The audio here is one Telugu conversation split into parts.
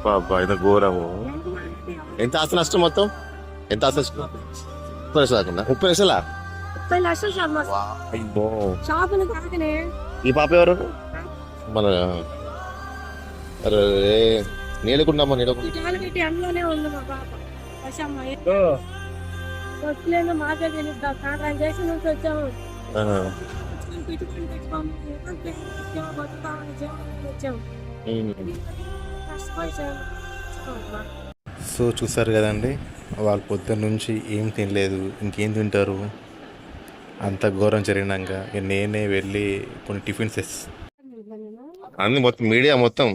బాబా ఇది ఘోరము. ఎంత ఆస్తి నష్టం మొత్తం? ఎంత ఆస్తి నష్టం? 30 లక్షలు కాకుండా 30 లక్షలా? 30 లక్షలు అయ్యో. షాపులు కాకనే. ఈ పాప ఎవరు? మన అరే నీళ్ళకుండమ్మా నీళ్ళకుండా. టాలగట్టి అందులోనే ఉంది మా పాప వశమ్మ. వచ్చలేదో మాకే తెలియదు. ట్రాన్సాక్షన్ నుంచి వచ్చాము. వచ్చాము. సో చూసారు కదండి, వాళ్ళు పొద్దున్న నుంచి ఏం తినలేదు, ఇంకేం తింటారు. అంత ఘోరం జరిగినాక నేనే వెళ్ళి కొన్ని టిఫిన్స్ అన్ని మొత్తం మీడియా మొత్తం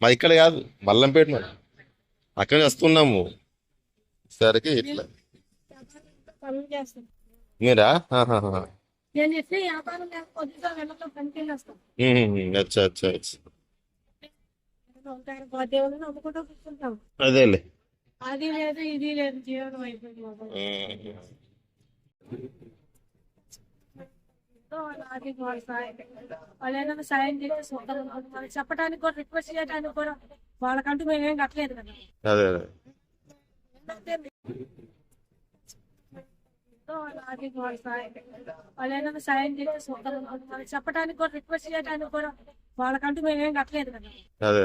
మా ఇక్కడ కాదు మల్లంపేట అక్కడ వస్తున్నాము సరికి ఇట్లా పనులు చేస్తాం. మీరా? నేను చెప్పి వ్యాపారం లేకపోతే వెళ్ళతో పనికి వస్తాం. అచ్చా అచ్చా అచ్చా. దేవుని నమ్ముకుంటూ కూర్చుంటాం. అదేలే. అది లేదు ఇది లేదు, జీవనం అయిపోయింది మాకు. వాళ్ళు ఏదైనా సాయం చేసి వాళ్ళకి చెప్పడానికి కూడా, రిక్వెస్ట్ చేయడానికి కూడా వాళ్ళకంటూ మేమేం కట్టలేదు కదా. అదే వాళ్ళు ఏదైనా సాయం చేసి వాళ్ళకి చెప్పడానికి కూడా, రిక్వెస్ట్ చేయడానికి కూడా వాళ్ళకంటూ మేమేం కట్టలేదు కదా. అదే